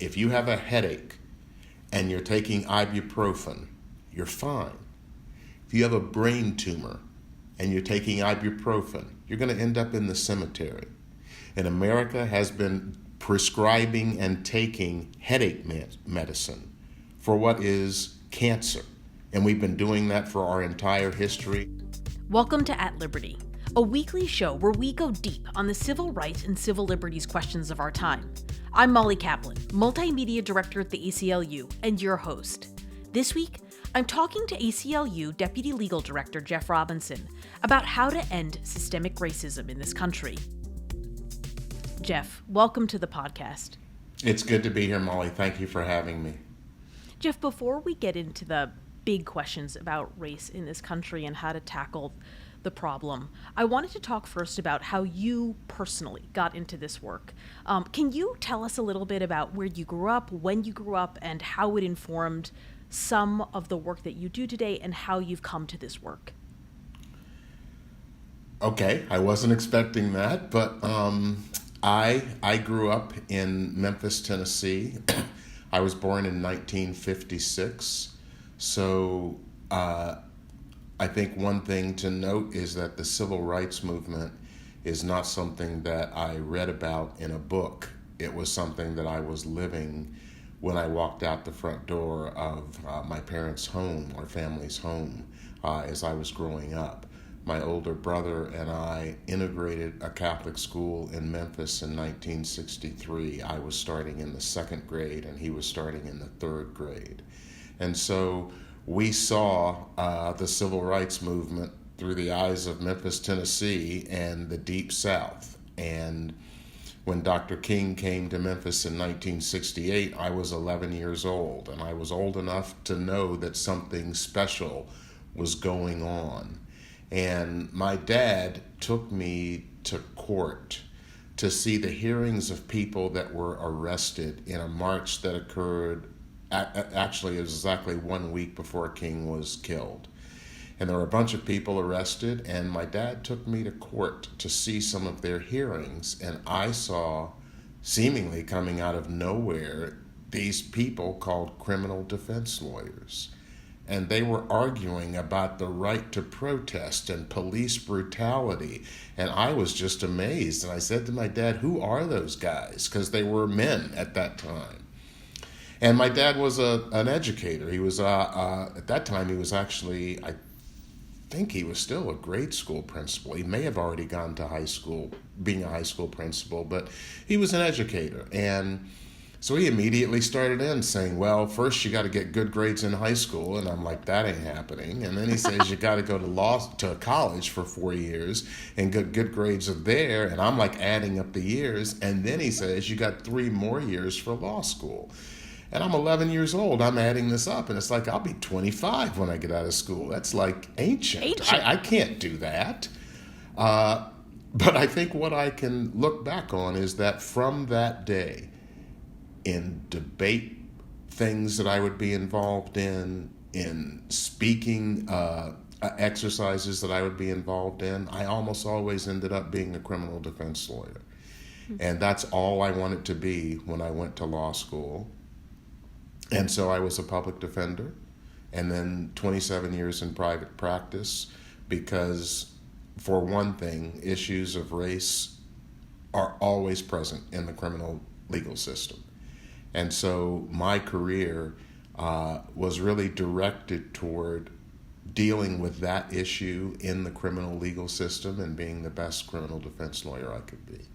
If you have a headache and you're taking ibuprofen, you're fine. If you have a brain tumor and you're taking ibuprofen, you're going to end up in the cemetery. And America has been prescribing and taking headache medicine for what is cancer. And we've been doing that for our entire history. Welcome to At Liberty, a weekly show where we go deep on the civil rights and civil liberties questions of our time. I'm Molly Kaplan, Multimedia Director at the ACLU, and your host. This week, I'm talking to ACLU Deputy Legal Director Jeff Robinson about how to end systemic racism in this country. Jeff, welcome to the podcast. It's good to be here, Molly. Thank you for having me. Jeff, before we get into the big questions about race in this country and how to tackle the problem, I wanted to talk first about how you personally got into this work. Can you tell us a little bit about where you grew up, when you grew up, and how it informed some of the work that you do today and how you've come to this work? Okay, I wasn't expecting that, but I grew up in Memphis, Tennessee. I was born in 1956, so I think one thing to note is that the civil rights movement is not something that I read about in a book. It was something that I was living when I walked out the front door of my parents' home or family's home as I was growing up. My older brother and I integrated a Catholic school in Memphis in 1963. I was starting in the second grade and he was starting in the third grade. And so we saw the civil rights movement through the eyes of Memphis, Tennessee and the Deep South. And when Dr. King came to Memphis in 1968, I was 11 years old, and I was old enough to know that something special was going on. And my dad took me to court to see the hearings of people that were arrested in a march that occurred. Actually, it was exactly 1 week before King was killed. And there were a bunch of people arrested, and my dad took me to court to see some of their hearings, and I saw, seemingly coming out of nowhere, these people called criminal defense lawyers. And they were arguing about the right to protest and police brutality. And I was just amazed. And I said to my dad, "Who are those guys?" Because they were men at that time. And my dad was an educator. He was, at that time, he was actually, I think he was still a grade school principal. He may have already gone to high school, being a high school principal, but he was an educator. And so he immediately started in saying, well, first you got to get good grades in high school. And I'm like, that ain't happening. And then he says, you got to go to college for 4 years and get good grades there. And I'm like adding up the years. And then he says, you got 3 more years for law school. And I'm 11 years old. I'm adding this up. And it's like, I'll be 25 when I get out of school. That's like ancient. I can't do that. But I think what I can look back on is that from that day, in debate things that I would be involved in speaking exercises that I would be involved in, I almost always ended up being a criminal defense lawyer. And that's all I wanted to be when I went to law school. And so I was a public defender, and then 27 years in private practice, because for one thing, issues of race are always present in the criminal legal system. And so my career was really directed toward dealing with that issue in the criminal legal system and being the best criminal defense lawyer I could be.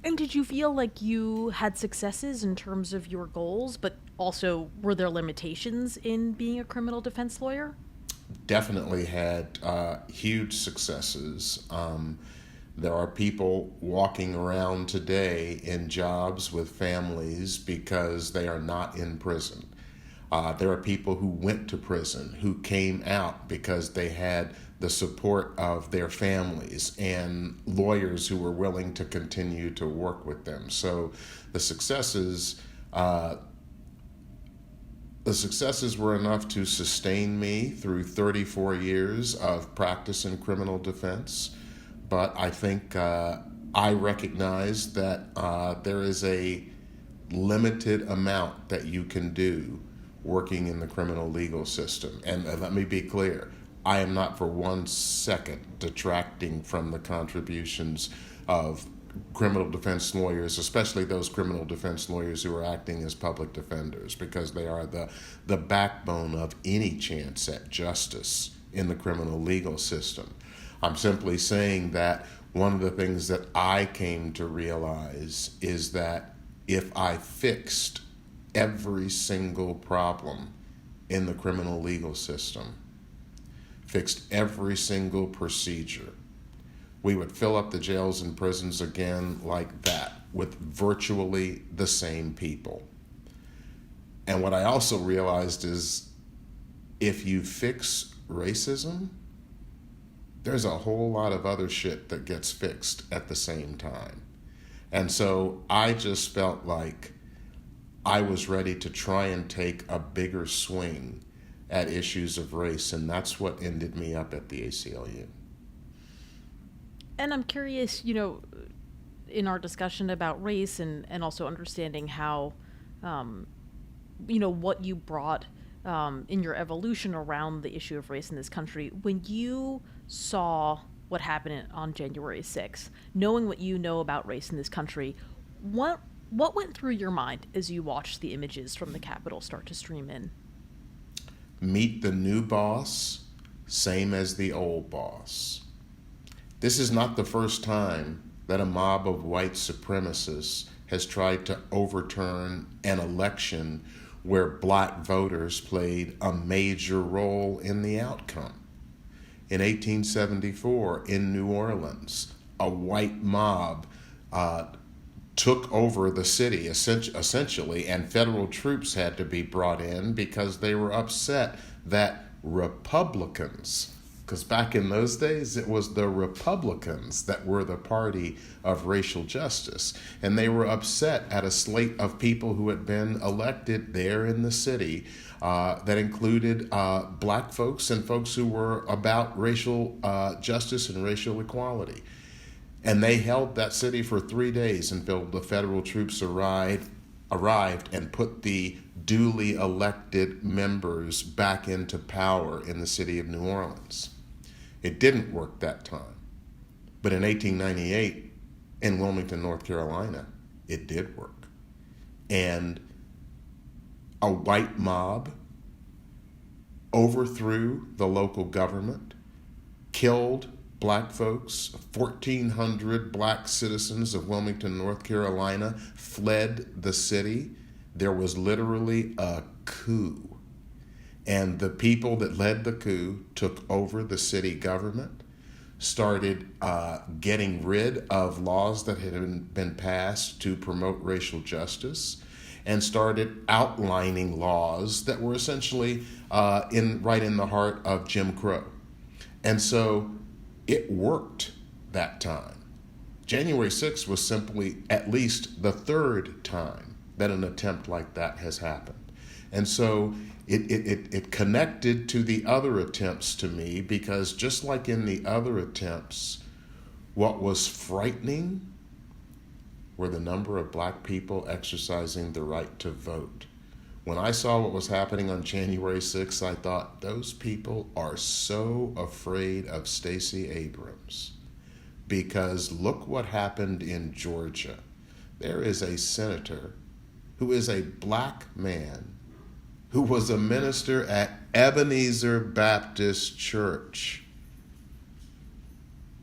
And did you feel like you had successes in terms of your goals, but also were there limitations in being a criminal defense lawyer? Definitely had huge successes. There are people walking around today in jobs with families because they are not in prison. There are people who went to prison who came out because they had the support of their families and lawyers who were willing to continue to work with them. So the successes were enough to sustain me through 34 years of practice in criminal defense. But I think I recognize that there is a limited amount that you can do working in the criminal legal system. And let me be clear, I am not for 1 second detracting from the contributions of criminal defense lawyers, especially those criminal defense lawyers who are acting as public defenders, because they are the backbone of any chance at justice in the criminal legal system. I'm simply saying that one of the things that I came to realize is that if I fixed every single problem in the criminal legal system, fixed every single procedure, we would fill up the jails and prisons again like that with virtually the same people. And what I also realized is if you fix racism, there's a whole lot of other shit that gets fixed at the same time. And so I just felt like I was ready to try and take a bigger swing at issues of race, and that's what ended me up at the ACLU. And I'm curious, in our discussion about race and also understanding how, what you brought in your evolution around the issue of race in this country, when you saw what happened on January 6th, knowing what you know about race in this country, what went through your mind as you watched the images from the Capitol start to stream in? Meet the new boss, same as the old boss. This is not the first time that a mob of white supremacists has tried to overturn an election where black voters played a major role in the outcome. In 1874, in New Orleans, a white mob took over the city, essentially, and federal troops had to be brought in because they were upset that Republicans, because back in those days, it was the Republicans that were the party of racial justice. And they were upset at a slate of people who had been elected there in the city that included black folks and folks who were about racial justice and racial equality. And they held that city for 3 days until the federal troops arrived and put the duly elected members back into power in the city of New Orleans. It didn't work that time. But in 1898, in Wilmington, North Carolina, it did work. And a white mob overthrew the local government, killed black folks. 1,400 black citizens of Wilmington, North Carolina fled the city. There was literally a coup. And the people that led the coup took over the city government, started getting rid of laws that had been passed to promote racial justice, and started outlining laws that were essentially right in the heart of Jim Crow. And so it worked that time. January 6th was simply at least the third time that an attempt like that has happened. And so it connected to the other attempts to me, because just like in the other attempts, what was frightening were the number of black people exercising the right to vote. When I saw what was happening on January 6th, I thought, those people are so afraid of Stacey Abrams, because look what happened in Georgia. There is a senator who is a black man who was a minister at Ebenezer Baptist Church.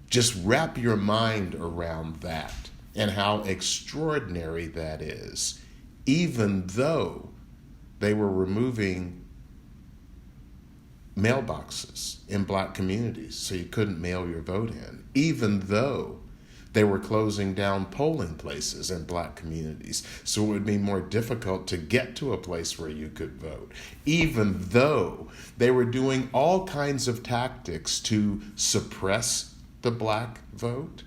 Just wrap your mind around that and how extraordinary that is, even though they were removing mailboxes in black communities so you couldn't mail your vote in, even though they were closing down polling places in black communities so it would be more difficult to get to a place where you could vote, even though they were doing all kinds of tactics to suppress the black vote.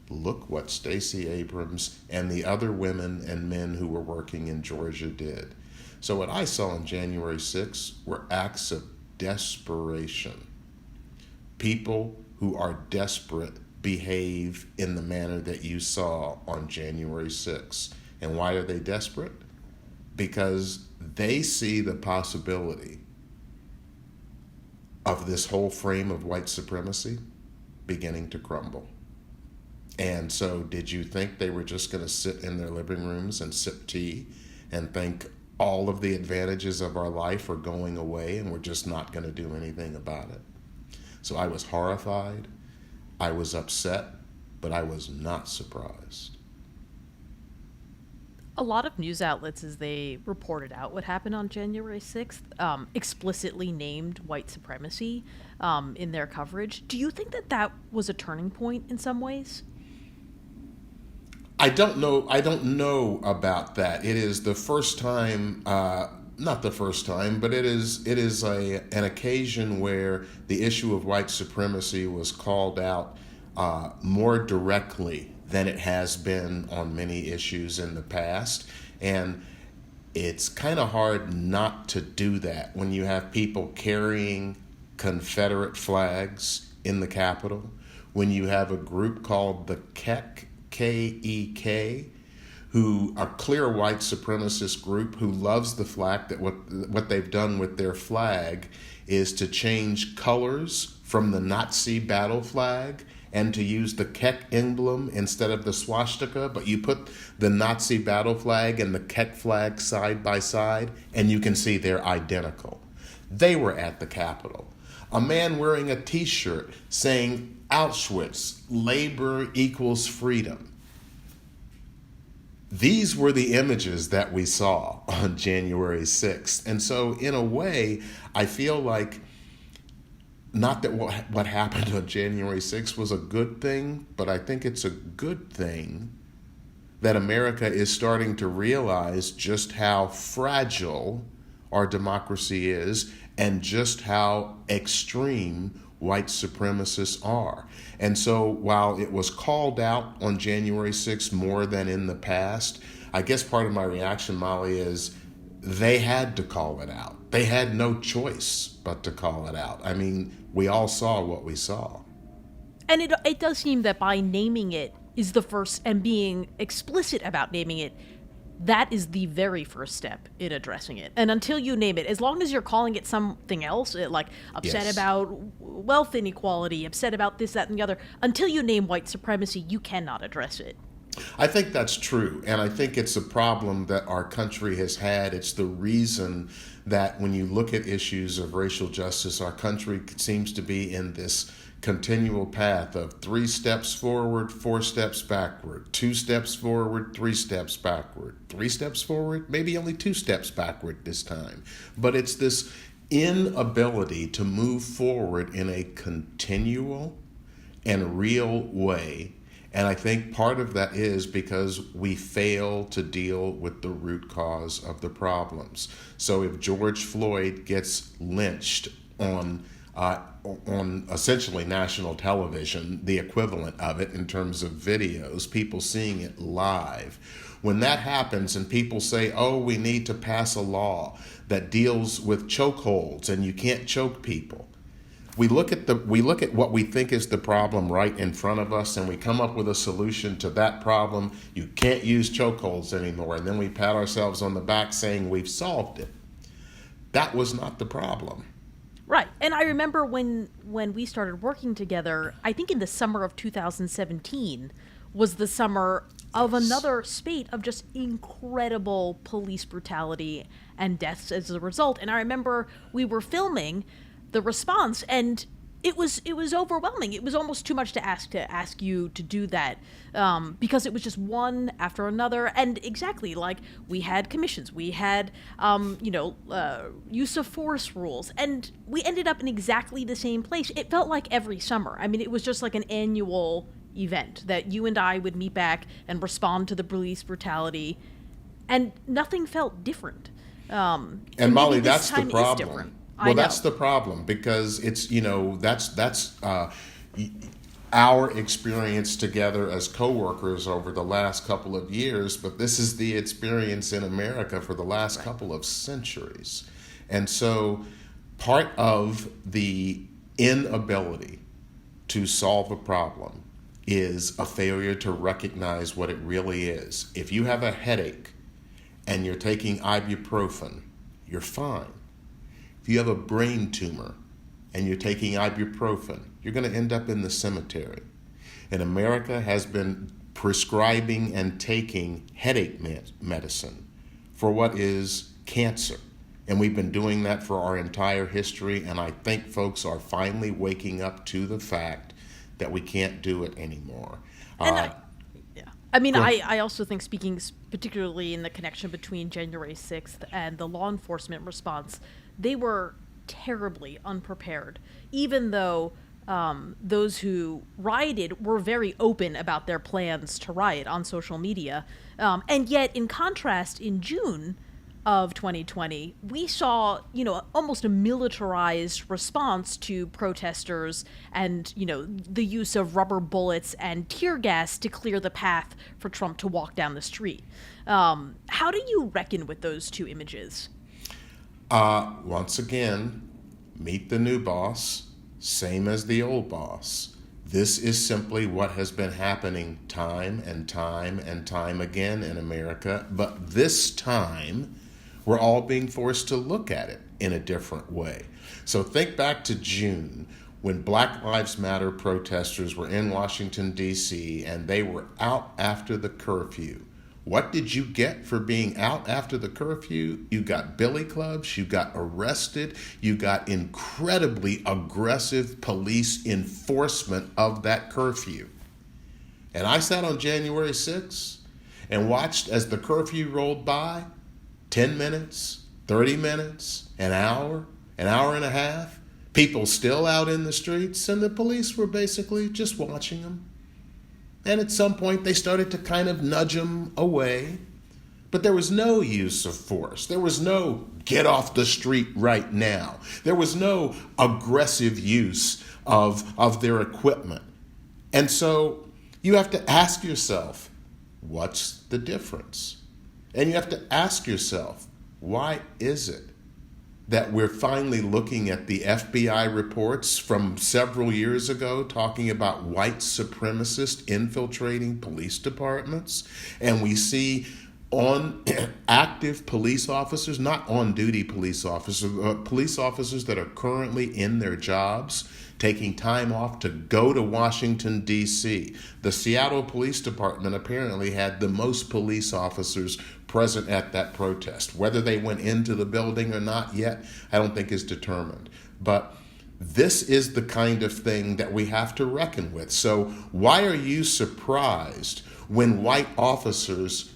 Look what Stacey Abrams and the other women and men who were working in Georgia did. So what I saw on January 6th were acts of desperation. People who are desperate behave in the manner that you saw on January 6th. And why are they desperate? because they see the possibility of this whole frame of white supremacy beginning to crumble. And so did you think they were just going to sit in their living rooms and sip tea and think all of the advantages of our life are going away and we're just not going to do anything about it? So I was horrified, I was upset, but I was not surprised. A lot of news outlets, as they reported out what happened on January 6th, explicitly named white supremacy in their coverage. Do you think that that was a turning point in some ways? I don't know about that. It is the first time, not the first time, but it is an occasion where the issue of white supremacy was called out more directly than it has been on many issues in the past. And it's kind of hard not to do that when you have people carrying Confederate flags in the Capitol, when you have a group called the KEK, K-E-K, who are clear white supremacist group who loves the flag, that what they've done with their flag is to change colors from the Nazi battle flag and to use the Kek emblem instead of the swastika, but you put the Nazi battle flag and the Kek flag side by side, and you can see they're identical. They were at the Capitol. A man wearing a t-shirt saying Auschwitz, labor equals freedom. These were the images that we saw on January 6th. And so in a way, I feel like not that what happened on January 6th was a good thing, but I think it's a good thing that America is starting to realize just how fragile our democracy is and just how extreme white supremacists are. And so while it was called out on January 6th more than in the past, I guess part of my reaction, Molly, is they had to call it out. They had no choice but to call it out. I mean, we all saw what we saw. And it does seem that by naming it is the first, and being explicit about naming it, that is the very first step in addressing it. And until you name it, as long as you're calling it something else, like upset Yes. about wealth inequality, upset about this, that, and the other, until you name white supremacy, you cannot address it. I think that's true, and I think it's a problem that our country has had. It's the reason that when you look at issues of racial justice, our country seems to be in this continual path of 3 steps forward, 4 steps backward, 2 steps forward, 3 steps backward, 3 steps forward, maybe only 2 steps backward this time. But it's this inability to move forward in a continual and real way. And I think part of that is because we fail to deal with the root cause of the problems. So if George Floyd gets lynched on essentially national television, the equivalent of it in terms of videos, people seeing it live, when that happens and people say, oh, we need to pass a law that deals with chokeholds and you can't choke people. We look at what we think is the problem right in front of us, and we come up with a solution to that problem. You can't use chokeholds anymore, and then we pat ourselves on the back saying we've solved it. That was not the problem. Right. And I remember when we started working together, I think in the summer of 2017 was the summer of another spate of just incredible police brutality and deaths as a result. And I remember we were filming the response, and it was overwhelming. It was almost too much to ask you to do that, because it was just one after another. And exactly, like, we had commissions, we had use of force rules, and we ended up in exactly the same place. It felt like every summer. I mean, it was just like an annual event that you and I would meet back and respond to the police brutality, and nothing felt different. And Molly, that's the problem. Different. Well, that's the problem, because it's, that's our experience together as coworkers over the last couple of years, but this is the experience in America for the last couple of centuries. And so part of the inability to solve a problem is a failure to recognize what it really is. If you have a headache and you're taking ibuprofen, you're fine. If you have a brain tumor and you're taking ibuprofen, you're going to end up in the cemetery. And America has been prescribing and taking headache medicine for what is cancer. And we've been doing that for our entire history, and I think folks are finally waking up to the fact that we can't do it anymore. I also think, speaking particularly in the connection between January 6th and the law enforcement response, they were terribly unprepared, even though those who rioted were very open about their plans to riot on social media. And yet, in contrast, in June of 2020, we saw, almost a militarized response to protesters and, the use of rubber bullets and tear gas to clear the path for Trump to walk down the street. How do you reckon with those two images? Once again, meet the new boss, same as the old boss. This is simply what has been happening time and time and time again in America, but this time we're all being forced to look at it in a different way. So think back to June when Black Lives Matter protesters were in Washington, D.C., and they were out after the curfew. What did you get for being out after the curfew? You got billy clubs, you got arrested, you got incredibly aggressive police enforcement of that curfew. And I sat on January 6th and watched as the curfew rolled by, 10 minutes, 30 minutes, an hour and a half, people still out in the streets, and the police were basically just watching them. And at some point, they started to kind of nudge them away. But there was no use of force. There was no get off the street right now. There was no aggressive use of their equipment. And so you have to ask yourself, what's the difference? And you have to ask yourself, why is it that we're finally looking at the FBI reports from several years ago talking about white supremacists infiltrating police departments, and we see on active police officers, not on-duty police officers, police officers that are currently in their jobs, taking time off to go to Washington, D.C. The Seattle Police Department apparently had the most police officers present at that protest. Whether they went into the building or not yet, I don't think is determined. But this is the kind of thing that we have to reckon with. So why are you surprised when white officers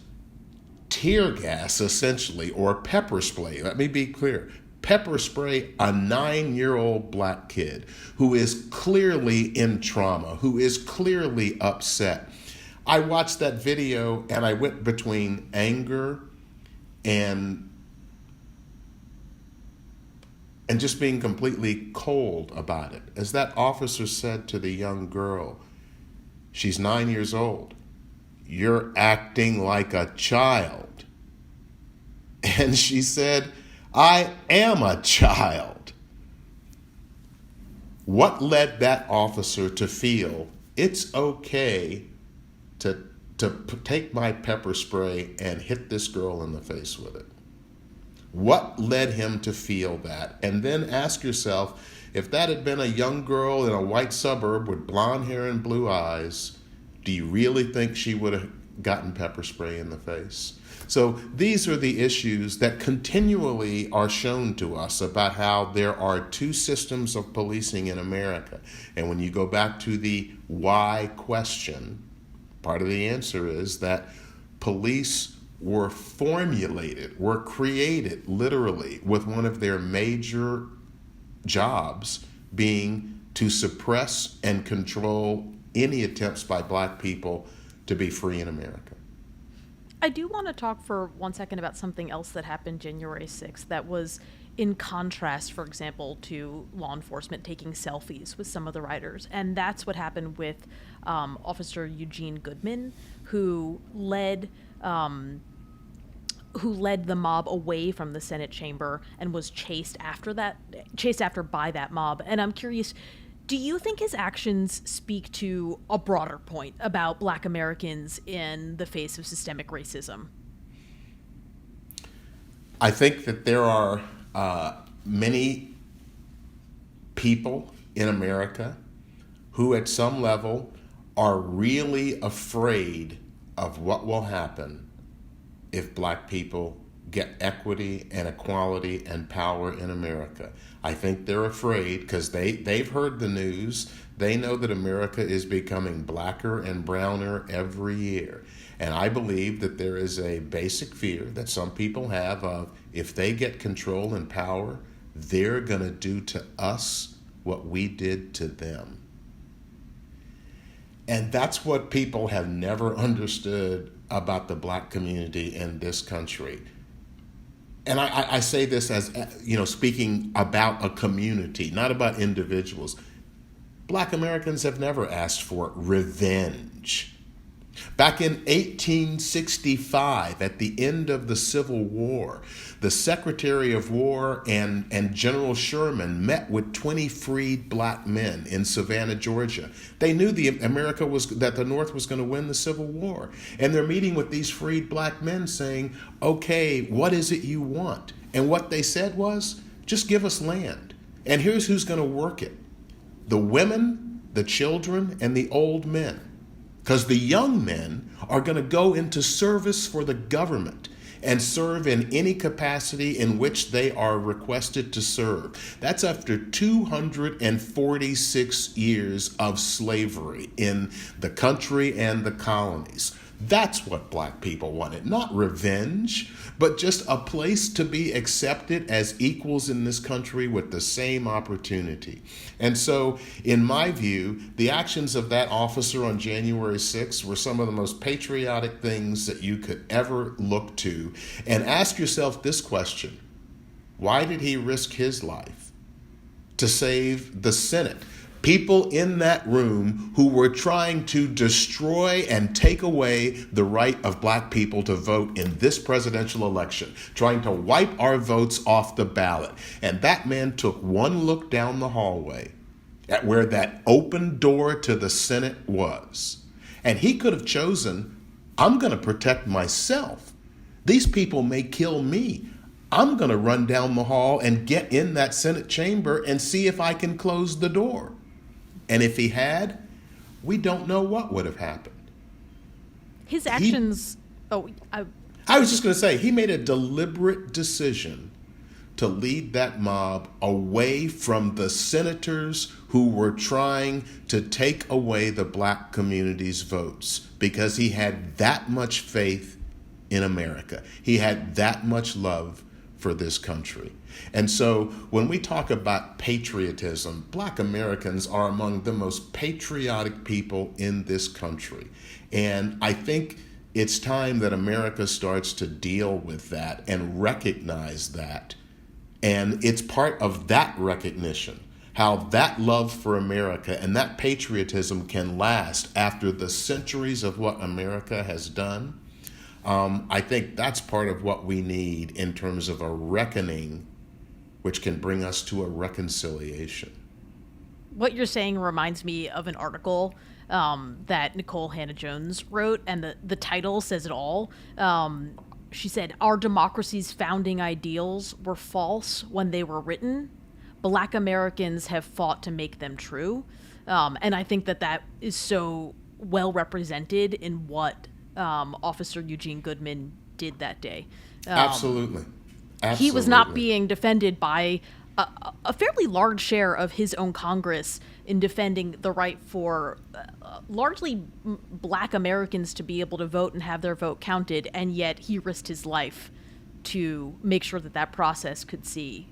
tear gas, essentially, or pepper spray? Let me be clear. Pepper spray a 9-year-old black kid who is clearly in trauma, who is clearly upset. I watched that video and I went between anger and just being completely cold about it. As that officer said to the young girl, she's 9 years old, "You're acting like a child." And she said, "I am a child." What led that officer to feel it's okay to take my pepper spray and hit this girl in the face with it? What led him to feel that? And then ask yourself, if that had been a young girl in a white suburb with blonde hair and blue eyes, do you really think she would have gotten pepper spray in the face? So these are the issues that continually are shown to us about how there are two systems of policing in America. And when you go back to the why question, part of the answer is that police were created literally with one of their major jobs being to suppress and control any attempts by black people to be free in America. I do want to talk for 1 second about something else that happened January 6th that was in contrast, for example, to law enforcement taking selfies with some of the rioters. And that's what happened with Officer Eugene Goodman, who led the mob away from the Senate chamber and was chased after by that mob. And I'm curious, do you think his actions speak to a broader point about Black Americans in the face of systemic racism? I think that there are many people in America who at some level are really afraid of what will happen if black people get equity and equality and power in America. I think they're afraid because they've heard the news. They know that America is becoming blacker and browner every year. And I believe that there is a basic fear that some people have of if they get control and power, they're going to do to us what we did to them. And that's what people have never understood about the black community in this country. And I say this as, speaking about a community, not about individuals. Black Americans have never asked for revenge. Back in 1865, at the end of the Civil War, the Secretary of War and General Sherman met with 20 freed black men in Savannah, Georgia. They knew that the North was going to win the Civil War. And they're meeting with these freed black men saying, okay, what is it you want? And what they said was, just give us land. And here's who's going to work it. The women, the children, and the old men. Because the young men are going to go into service for the government and serve in any capacity in which they are requested to serve. That's after 246 years of slavery in the country and the colonies. That's what black people wanted, not revenge, but just a place to be accepted as equals in this country with the same opportunity. And so, in my view, the actions of that officer on January 6th were some of the most patriotic things that you could ever look to. And ask yourself this question: why did he risk his life? To save the Senate. People in that room who were trying to destroy and take away the right of black people to vote in this presidential election, trying to wipe our votes off the ballot. And that man took one look down the hallway at where that open door to the Senate was. And he could have chosen, I'm going to protect myself. These people may kill me. I'm going to run down the hall and get in that Senate chamber and see if I can close the door. And if he had, we don't know what would have happened. His actions... I was just going to say, he made a deliberate decision to lead that mob away from the senators who were trying to take away the black community's votes because he had that much faith in America. He had that much love for this country. And so when we talk about patriotism, black Americans are among the most patriotic people in this country. And I think it's time that America starts to deal with that and recognize that. And it's part of that recognition, how that love for America and that patriotism can last after the centuries of what America has done. I think that's part of what we need in terms of a reckoning, which can bring us to a reconciliation. What you're saying reminds me of an article that Nicole Hannah-Jones wrote, and the title says it all. She said, "Our democracy's founding ideals were false when they were written. Black Americans have fought to make them true." And I think that is so well represented in what Officer Eugene Goodman did that day. Absolutely. He was not being defended by a fairly large share of his own Congress in defending the right for largely black Americans to be able to vote and have their vote counted, and yet he risked his life to make sure that process could see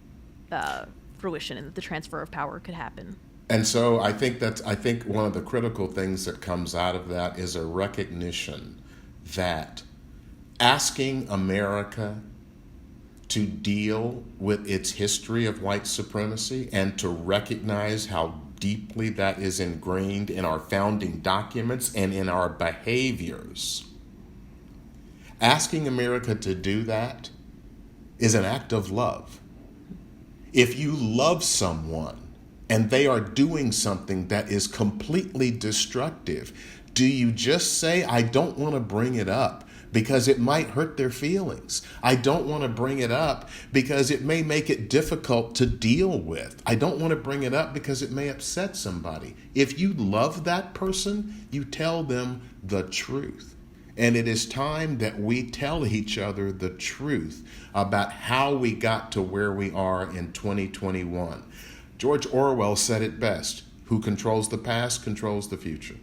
fruition and that the transfer of power could happen. And so I think one of the critical things that comes out of that is a recognition that asking America to deal with its history of white supremacy and to recognize how deeply that is ingrained in our founding documents and in our behaviors. Asking America to do that is an act of love. If you love someone and they are doing something that is completely destructive, do you just say, I don't want to bring it up because it might hurt their feelings. I don't want to bring it up because it may make it difficult to deal with. I don't want to bring it up because it may upset somebody. If you love that person, you tell them the truth. And it is time that we tell each other the truth about how we got to where we are in 2021. George Orwell said it best: who controls the past controls the future.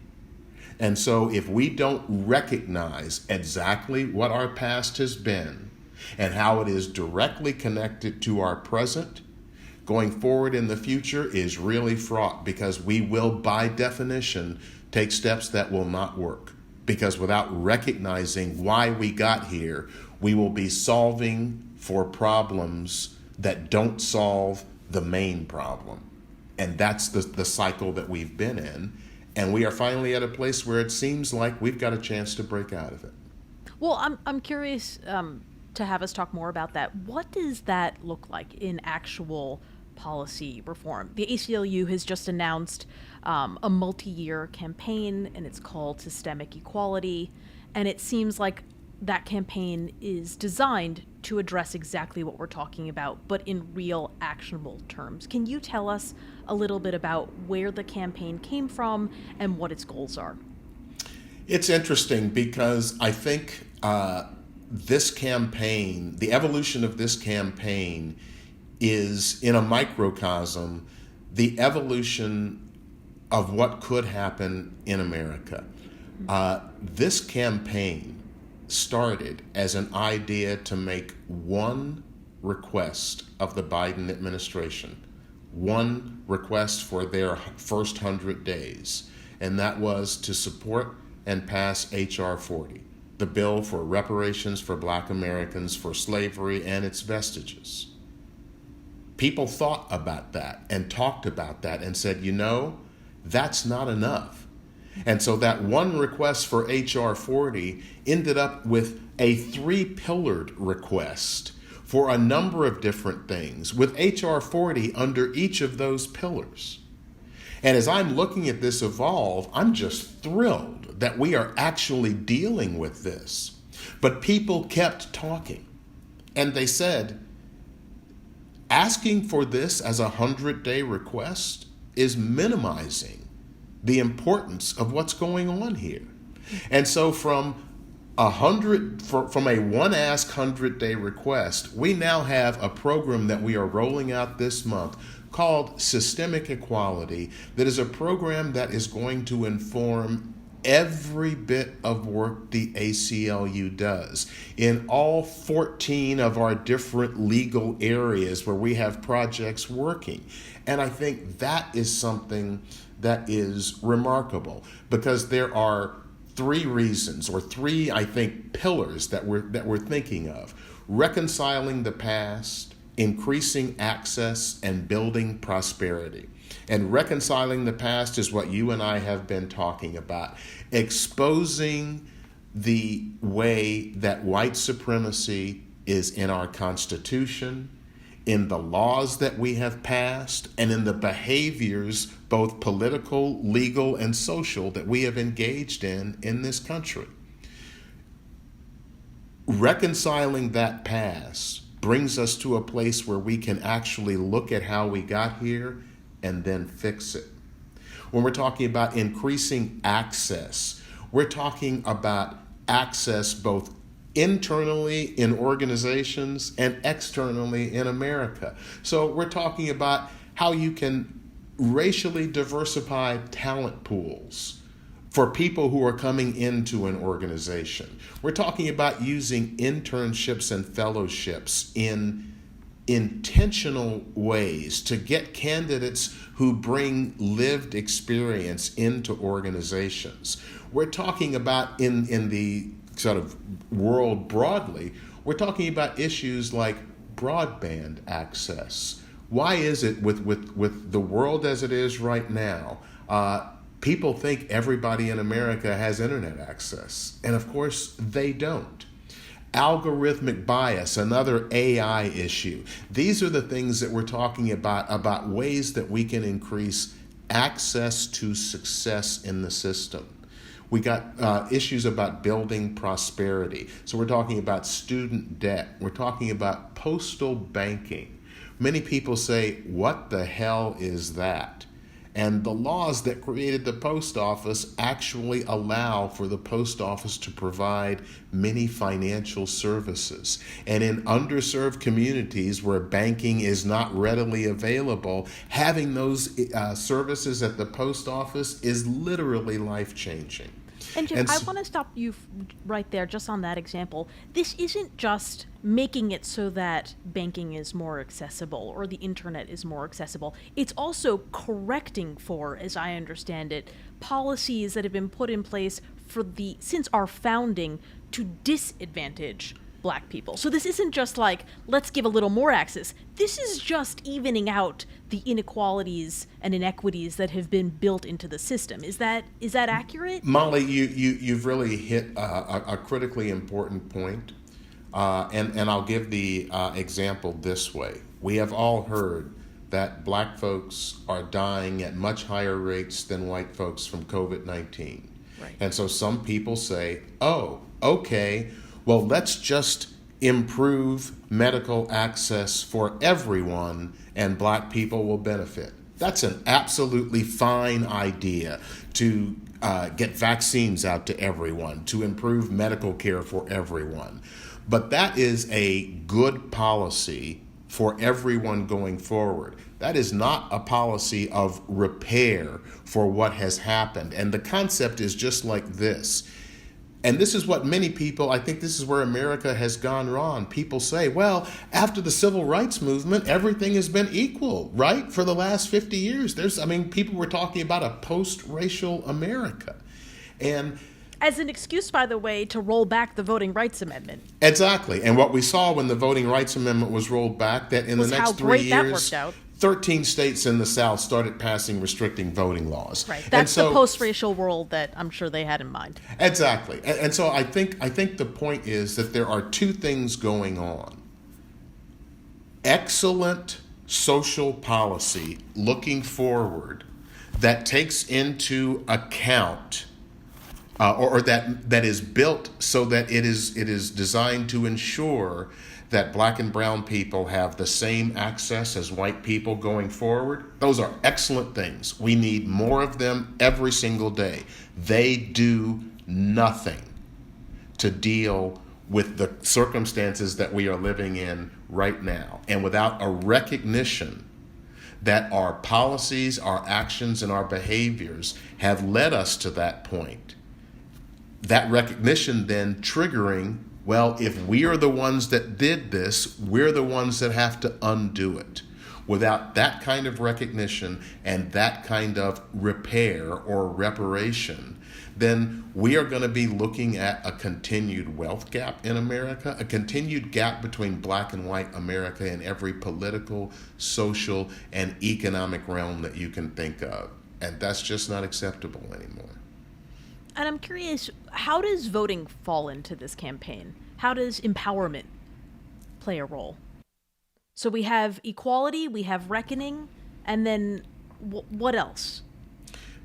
And so if we don't recognize exactly what our past has been and how it is directly connected to our present, going forward in the future is really fraught, because we will, by definition, take steps that will not work. Because without recognizing why we got here, we will be solving for problems that don't solve the main problem. And that's the cycle that we've been in. And we are finally at a place where it seems like we've got a chance to break out of it. Well, I'm curious to have us talk more about that. What does that look like in actual policy reform? The ACLU has just announced a multi-year campaign, and it's called Systemic Equality. And it seems like that campaign is designed to address exactly what we're talking about, but in real actionable terms. Can you tell us a little bit about where the campaign came from and what its goals are? It's interesting because I think this campaign, the evolution of this campaign, is in a microcosm the evolution of what could happen in America. This campaign started as an idea to make one request of the Biden administration, one request for their first 100 days, and that was to support and pass H.R. 40, the bill for reparations for Black Americans for slavery and its vestiges. People thought about that and talked about that and said, that's not enough. And so that one request for H.R. 40 ended up with a 3-pillared request for a number of different things, with H.R. 40 under each of those pillars. And as I'm looking at this evolve, I'm just thrilled that we are actually dealing with this. But people kept talking, and they said, asking for this as a 100-day request is minimizing the importance of what's going on here. And so from a 100-day request, we now have a program that we are rolling out this month called Systemic Equality, that is a program that is going to inform every bit of work the ACLU does in all 14 of our different legal areas where we have projects working. And I think that is something that is remarkable, because there are 3 reasons, or 3, I think, pillars that we're thinking of: reconciling the past, increasing access, and building prosperity. And reconciling the past is what you and I have been talking about, exposing the way that white supremacy is in our Constitution, in the laws that we have passed, and in the behaviors, both political, legal, and social, that we have engaged in this country. Reconciling that past brings us to a place where we can actually look at how we got here and then fix it. When we're talking about increasing access, we're talking about access both internally in organizations and externally in America. So we're talking about how you can racially diversify talent pools for people who are coming into an organization. We're talking about using internships and fellowships in intentional ways to get candidates who bring lived experience into organizations. We're talking about in the sort of world broadly, we're talking about issues like broadband access. Why is it with the world as it is right now, people think everybody in America has internet access, and of course they don't. Algorithmic bias, another AI issue. These are the things that we're talking about ways that we can increase access to success in the system. We got issues about building prosperity. So we're talking about student debt. We're talking about postal banking. Many people say, what the hell is that? And the laws that created the post office actually allow for the post office to provide many financial services. And in underserved communities where banking is not readily available, having those services at the post office is literally life-changing. And Jim, I want to stop you right there just on that example. This isn't just making it so that banking is more accessible or the internet is more accessible. It's also correcting for, as I understand it, policies that have been put in place since our founding to disadvantage Black people. So this isn't just like, let's give a little more access. This is just evening out the inequalities and inequities that have been built into the system. Is that accurate? Molly, you've really hit a critically important point. And I'll give the example this way. We have all heard that Black folks are dying at much higher rates than white folks from COVID-19. Right. And so some people say, oh, okay, well, let's just improve medical access for everyone and Black people will benefit. That's an absolutely fine idea to get vaccines out to everyone, to improve medical care for everyone. But that is a good policy for everyone going forward. That is not a policy of repair for what has happened. And the concept is just like this. And this is what many people, I think this is where America has gone wrong. People say, well, after the civil rights movement, everything has been equal, right? For the last 50 years. People were talking about a post-racial America. And as an excuse, by the way, to roll back the Voting Rights Amendment. Exactly. And what we saw when the Voting Rights Amendment was rolled back, that in the next 3 years, 13 states in the South started passing restricting voting laws. Right. That's the post-racial world that I'm sure they had in mind. Exactly. And so I think the point is that there are two things going on. Excellent social policy looking forward that takes into account or that is built so that it is designed to ensure that Black and brown people have the same access as white people going forward. Those are excellent things. We need more of them every single day. They do nothing to deal with the circumstances that we are living in right now. And without a recognition that our policies, our actions, and our behaviors have led us to that point, that recognition then triggering, well, if we are the ones that did this, we're the ones that have to undo it. Without that kind of recognition and that kind of repair or reparation, then we are going to be looking at a continued wealth gap in America, a continued gap between Black and white America in every political, social, and economic realm that you can think of. And that's just not acceptable anymore. And I'm curious, how does voting fall into this campaign? How does empowerment play a role? So we have equality, we have reckoning, and then what else?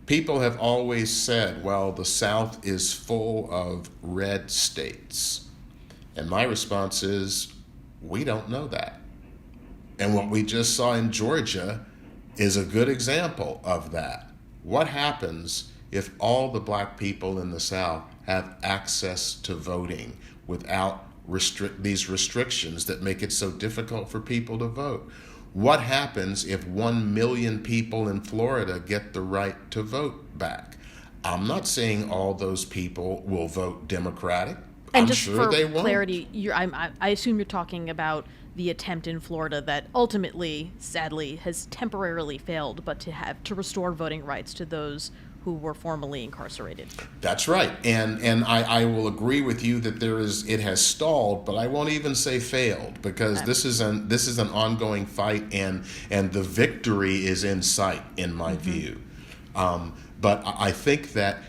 People have always said, well, the South is full of red states. And my response is, we don't know that. And what we just saw in Georgia is a good example of that. What happens if all the Black people in the South have access to voting without these restrictions that make it so difficult for people to vote? What happens if 1 million people in Florida get the right to vote back? I'm not saying all those people will vote Democratic. And I'm just sure for they won't. clarity, I assume you're talking about the attempt in Florida that ultimately, sadly, has temporarily failed, but to restore voting rights to those who were formerly incarcerated. That's right. And I will agree with you that it has stalled, but I won't even say failed, because this is an ongoing fight, and the victory is in sight in my view. But I think that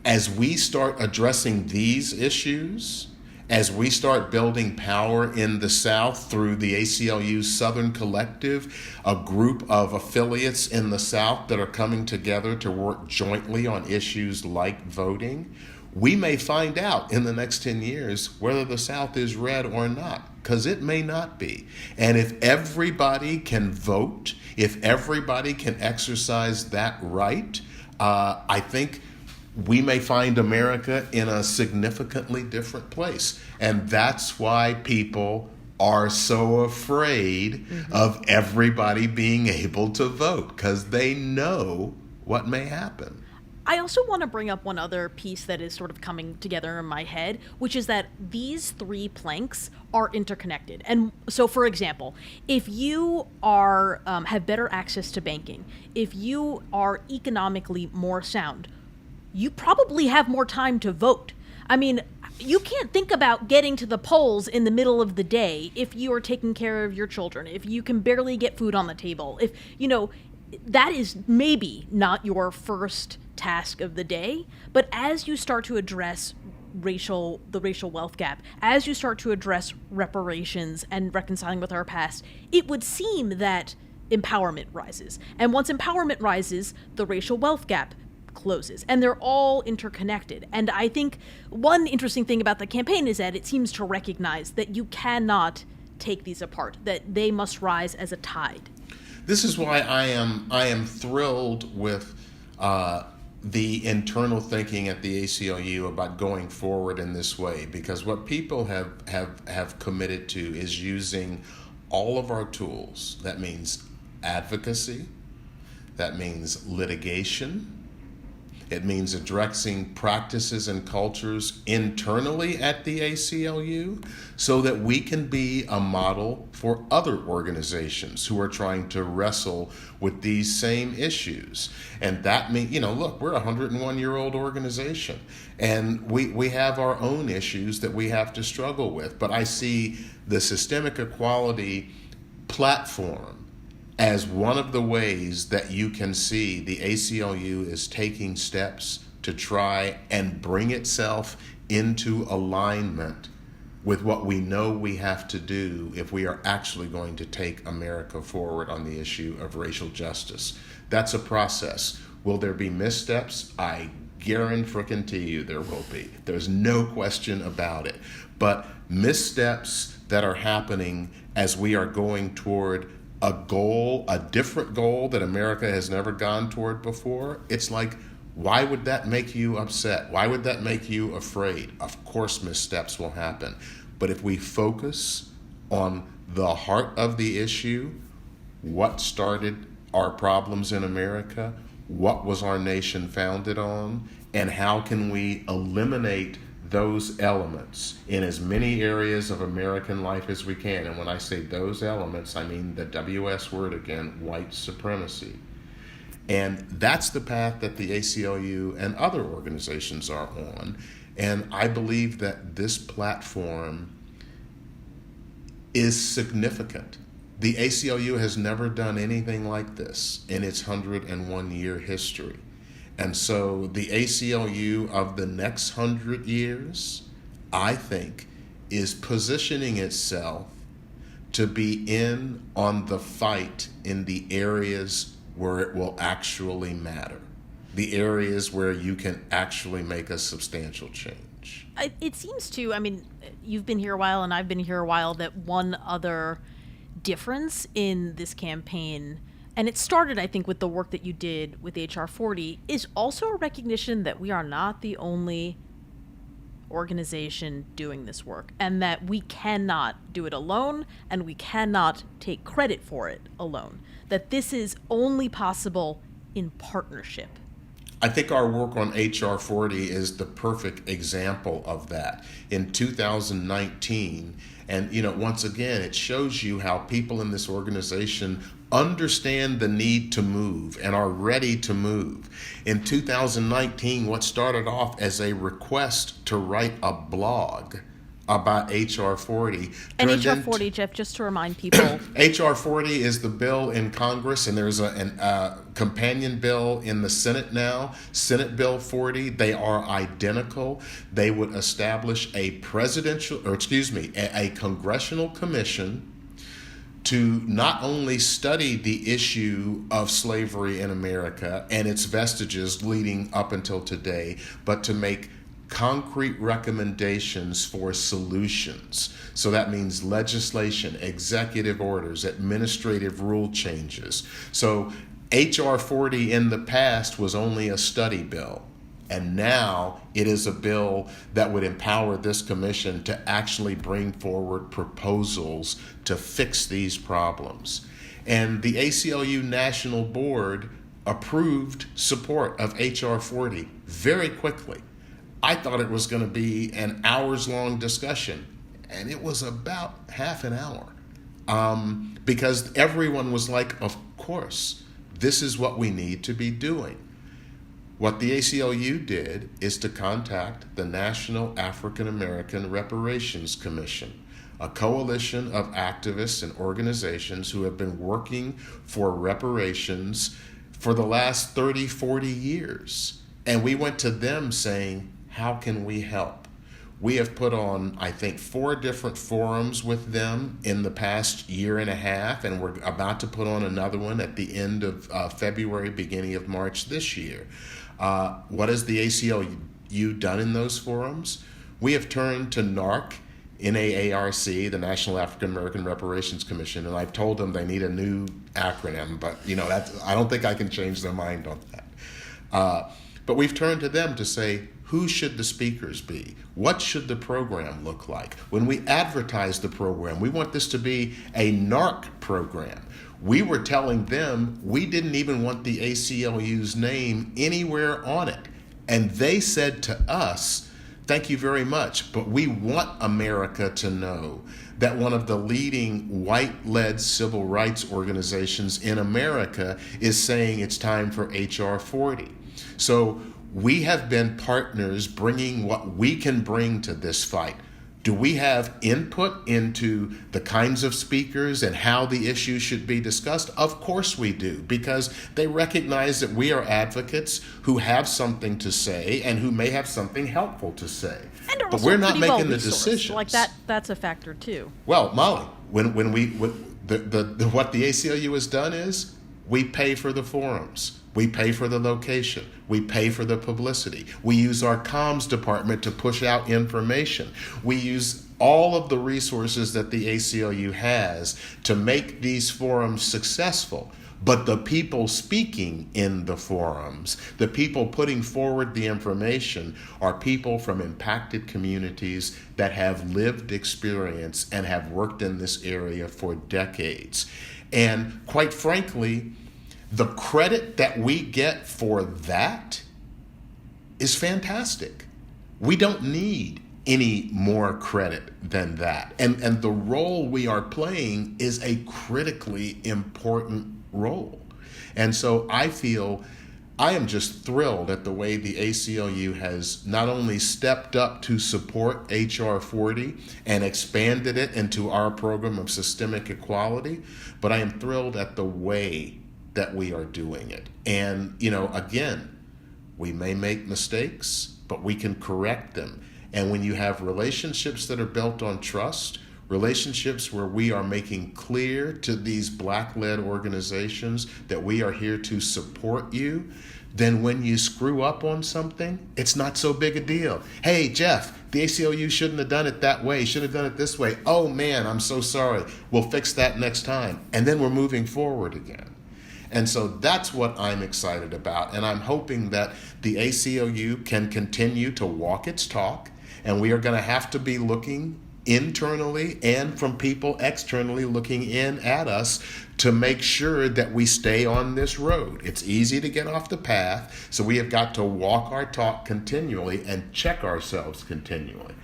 as we start addressing these issues, as we start building power in the South through the ACLU Southern Collective, a group of affiliates in the South that are coming together to work jointly on issues like voting, we may find out in the next 10 years whether the South is red or not, because it may not be. And if everybody can vote, if everybody can exercise that right, I think we may find America in a significantly different place. And that's why people are so afraid of everybody being able to vote, because they know what may happen. I also want to bring up one other piece that is sort of coming together in my head, which is that these three planks are interconnected. And so, for example, if you are have better access to banking, if you are economically more sound, you probably have more time to vote. I mean, you can't think about getting to the polls in the middle of the day if you are taking care of your children, if you can barely get food on the table, if, that is maybe not your first task of the day. But as you start to address the racial wealth gap, as you start to address reparations and reconciling with our past, it would seem that empowerment rises. And once empowerment rises, the racial wealth gap closes, and they're all interconnected. And I think one interesting thing about the campaign is that it seems to recognize that you cannot take these apart, that they must rise as a tide. This is why I am thrilled with the internal thinking at the ACLU about going forward in this way, because what people have committed to is using all of our tools. That means advocacy, that means litigation, it means addressing practices and cultures internally at the ACLU so that we can be a model for other organizations who are trying to wrestle with these same issues. And that means, look, we're a 101-year-old organization, and we have our own issues that we have to struggle with. But I see the systemic equality platform as one of the ways that you can see the ACLU is taking steps to try and bring itself into alignment with what we know we have to do if we are actually going to take America forward on the issue of racial justice. That's a process. Will there be missteps? I guarantee you there will be. There's no question about it. But missteps that are happening as we are going toward a different goal that America has never gone toward before, it's like, why would that make you upset? Why would that make you afraid? Of course missteps will happen. But if we focus on the heart of the issue, what started our problems in America, what was our nation founded on, and how can we eliminate those elements in as many areas of American life as we can. And when I say those elements, I mean the WS word again, white supremacy. And that's the path that the ACLU and other organizations are on. And I believe that this platform is significant. The ACLU has never done anything like this in its 101-year history. And so the ACLU of the next 100 years, I think, is positioning itself to be in on the fight in the areas where it will actually matter, the areas where you can actually make a substantial change. It seems to, you've been here a while and I've been here a while, that one other difference in this campaign, and it started, I think, with the work that you did with HR 40, is also a recognition that we are not the only organization doing this work, and that we cannot do it alone, and we cannot take credit for it alone. That this is only possible in partnership. I think our work on HR 40 is the perfect example of that. In 2019, and once again, it shows you how people in this organization understand the need to move and are ready to move. In 2019, what started off as a request to write a blog about H.R. 40. And H.R. 40, Jeff, just to remind people. H.R. 40 is the bill in Congress, and there's a companion bill in the Senate now, Senate Bill 40. They are identical. They would establish a congressional commission to not only study the issue of slavery in America and its vestiges leading up until today, but to make concrete recommendations for solutions. So that means legislation, executive orders, administrative rule changes. So H.R. 40 in the past was only a study bill. And now it is a bill that would empower this commission to actually bring forward proposals to fix these problems. And the ACLU National Board approved support of H.R. 40 very quickly. I thought it was going to be an hours-long discussion, and it was about half an hour because everyone was like, of course, this is what we need to be doing. What the ACLU did is to contact the National African American Reparations Commission, a coalition of activists and organizations who have been working for reparations for the last 30, 40 years. And we went to them saying, how can we help? We have put on, I think, 4 different forums with them in the past year and a half, and we're about to put on another one at the end of February, beginning of March this year. What has the ACLU done in those forums? We have turned to NARC, NAARC, the National African American Reparations Commission, and I've told them they need a new acronym, but I don't think I can change their mind on that. But we've turned to them to say, who should the speakers be? What should the program look like? When we advertise the program, we want this to be a NARC program. We were telling them we didn't even want the ACLU's name anywhere on it. And they said to us, thank you very much, but we want America to know that one of the leading white-led civil rights organizations in America is saying it's time for H.R. 40. So we have been partners bringing what we can bring to this fight. Do we have input into the kinds of speakers and how the issues should be discussed? Of course we do, because they recognize that we are advocates who have something to say and who may have something helpful to say. And but we're not making the decisions. Like that's a factor too. Well, Molly, what the ACLU has done is we pay for the forums. We pay for the location. We pay for the publicity. We use our comms department to push out information. We use all of the resources that the ACLU has to make these forums successful. But the people speaking in the forums, the people putting forward the information, are people from impacted communities that have lived experience and have worked in this area for decades. And quite frankly, the credit that we get for that is fantastic. We don't need any more credit than that. And the role we are playing is a critically important role. And so I am just thrilled at the way the ACLU has not only stepped up to support H.R. 40 and expanded it into our program of systemic equality, but I am thrilled at the way that we are doing it. And, again, we may make mistakes, but we can correct them. And when you have relationships that are built on trust, relationships where we are making clear to these Black-led organizations that we are here to support you, then when you screw up on something, it's not so big a deal. Hey, Jeff, the ACLU shouldn't have done it that way, should have done it this way. Oh man, I'm so sorry. We'll fix that next time. And then we're moving forward again. And so that's what I'm excited about. And I'm hoping that the ACLU can continue to walk its talk. And we are going to have to be looking internally and from people externally looking in at us to make sure that we stay on this road. It's easy to get off the path. So we have got to walk our talk continually and check ourselves continually.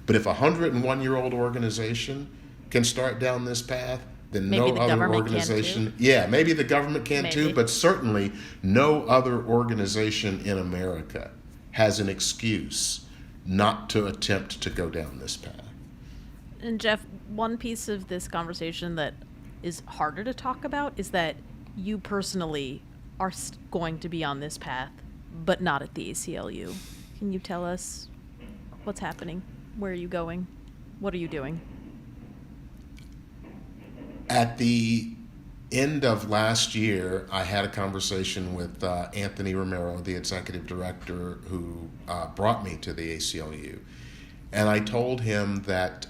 But if a 101-year-old organization can start down this path, then maybe no other organization, maybe the government can too, but certainly no other organization in America has an excuse not to attempt to go down this path. And Jeff, one piece of this conversation that is harder to talk about is that you personally are going to be on this path, but not at the ACLU. Can you tell us what's happening? Where are you going? What are you doing? At the end of last year, I had a conversation with Anthony Romero, the executive director who brought me to the ACLU. And I told him that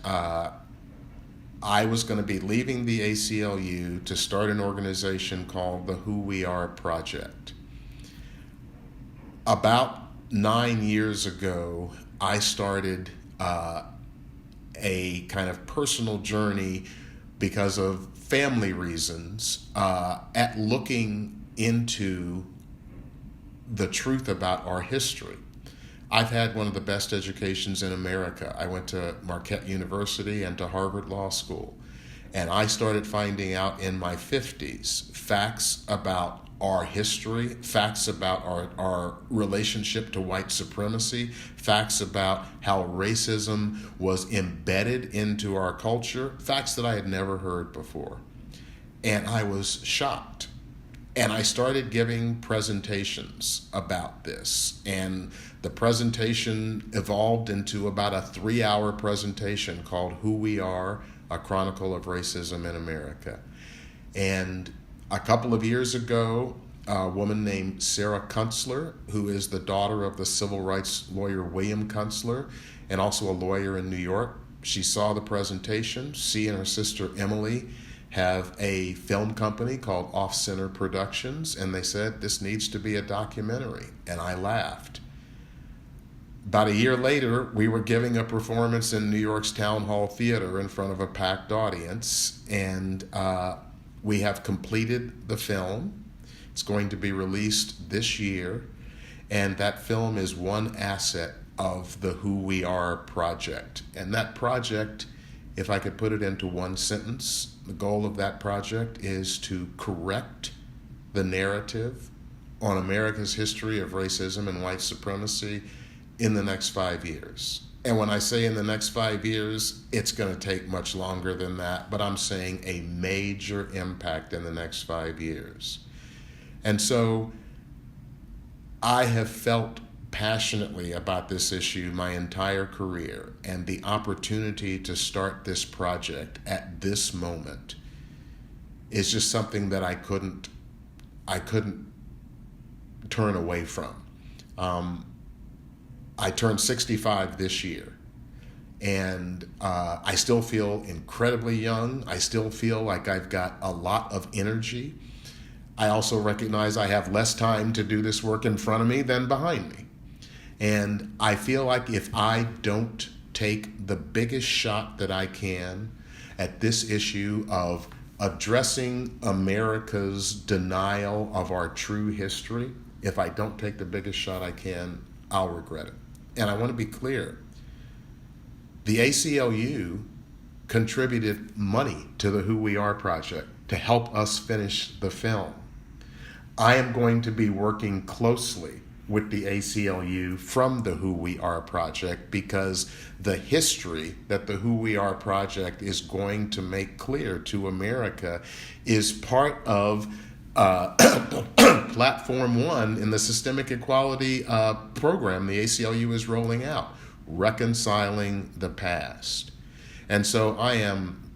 I was going to be leaving the ACLU to start an organization called the Who We Are Project. About 9 years ago, I started a kind of personal journey because of family reasons at looking into the truth about our history. I've had one of the best educations in America. I went to Marquette University and to Harvard Law School. And I started finding out in my 50s facts about our history, facts about our relationship to white supremacy, facts about how racism was embedded into our culture, facts that I had never heard before. And I was shocked. And I started giving presentations about this. And the presentation evolved into about a 3-hour presentation called Who We Are, A Chronicle of Racism in America. And a couple of years ago, a woman named Sarah Kunstler, who is the daughter of the civil rights lawyer William Kunstler, and also a lawyer in New York, she saw the presentation. She and her sister Emily have a film company called Off Center Productions, and they said this needs to be a documentary, and I laughed. About a year later, we were giving a performance in New York's Town Hall Theater in front of a packed audience, and we have completed the film. It's going to be released this year, and that film is one asset of the Who We Are project. And that project, if I could put it into one sentence, the goal of that project is to correct the narrative on America's history of racism and white supremacy in the next 5 years. And when I say in the next 5 years, it's going to take much longer than that, but I'm saying a major impact in the next 5 years. And so I have felt passionately about this issue my entire career, and the opportunity to start this project at this moment is just something that I couldn't turn away from. I turned 65 this year, and I still feel incredibly young. I still feel like I've got a lot of energy. I also recognize I have less time to do this work in front of me than behind me. And I feel like if I don't take the biggest shot that I can at this issue of addressing America's denial of our true history, if I don't take the biggest shot I can, I'll regret it. And I want to be clear. The ACLU contributed money to the Who We Are project to help us finish the film. I am going to be working closely with the ACLU from the Who We Are project, because the history that the Who We Are project is going to make clear to America is part of Platform 1 in the Systemic Equality program the ACLU is rolling out, Reconciling the Past. And so I am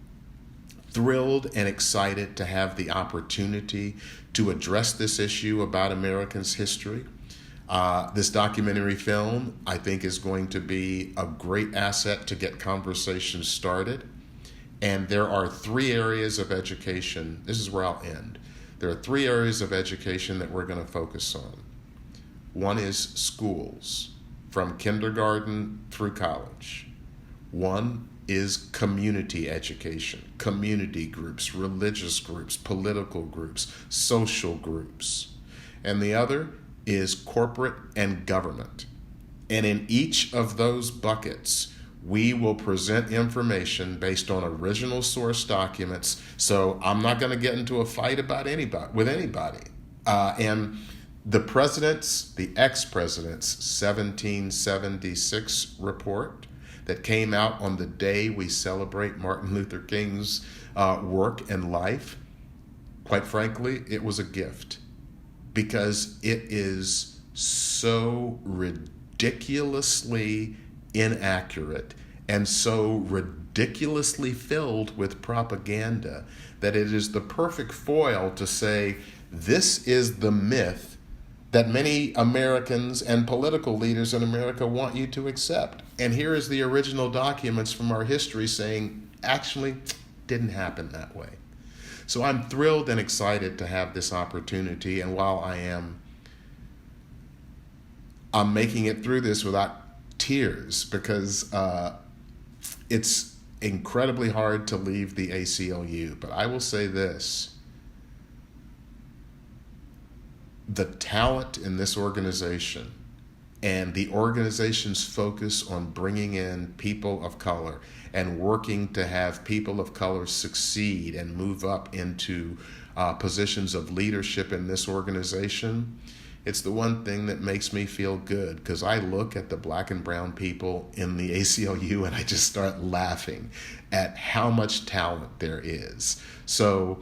thrilled and excited to have the opportunity to address this issue about Americans' history. This documentary film, I think, is going to be a great asset to get conversations started. And there are 3 areas of education. This is where I'll end. There are 3 areas of education that we're going to focus on. One is schools, from kindergarten through college. One is community education, community groups, religious groups, political groups, social groups. And the other is corporate and government. And in each of those buckets, we will present information based on original source documents. So I'm not going to get into a fight about with anybody. And the ex-president's 1776 report, that came out on the day we celebrate Martin Luther King's work and life, quite frankly, it was a gift, because it is so ridiculously inaccurate and so ridiculously filled with propaganda that it is the perfect foil to say, this is the myth that many Americans and political leaders in America want you to accept. And here is the original documents from our history saying, actually, didn't happen that way. So I'm thrilled and excited to have this opportunity. And while I'm making it through this without tears, because it's incredibly hard to leave the ACLU. But I will say this: the talent in this organization and the organization's focus on bringing in people of color and working to have people of color succeed and move up into positions of leadership in this organization, it's the one thing that makes me feel good, because I look at the black and brown people in the ACLU and I just start laughing at how much talent there is. So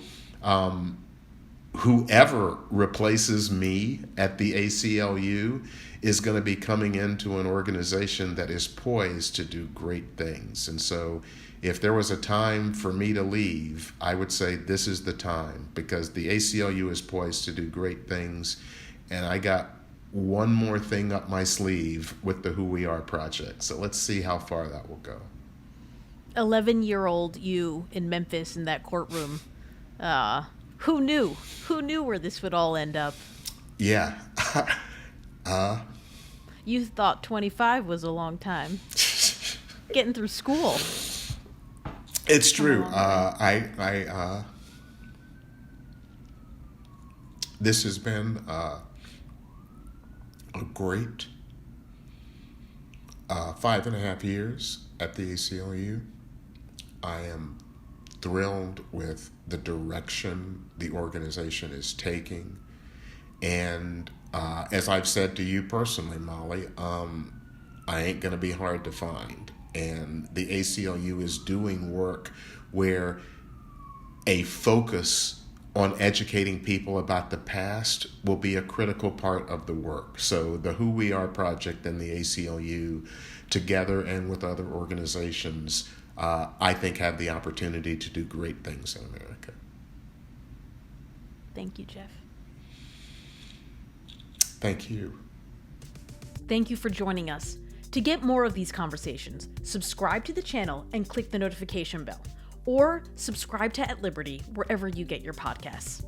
whoever replaces me at the ACLU is going to be coming into an organization that is poised to do great things. And so if there was a time for me to leave, I would say this is the time, because the ACLU is poised to do great things. And I got one more thing up my sleeve with the Who We Are project. So let's see how far that will go. 11-year-old you in Memphis in that courtroom. Who knew? Who knew where this would all end up? Yeah. You thought 25 was a long time. Getting through school. It's true. This has been a great 5.5 years at the ACLU. I am thrilled with the direction the organization is taking. And as I've said to you personally, Molly, I ain't going to be hard to find. And the ACLU is doing work where a focus on educating people about the past will be a critical part of the work. So the Who We Are project and the ACLU, together and with other organizations, I think have the opportunity to do great things in America. Thank you, Jeff. Thank you. Thank you for joining us. To get more of these conversations, subscribe to the channel and click the notification bell, or subscribe to At Liberty wherever you get your podcasts.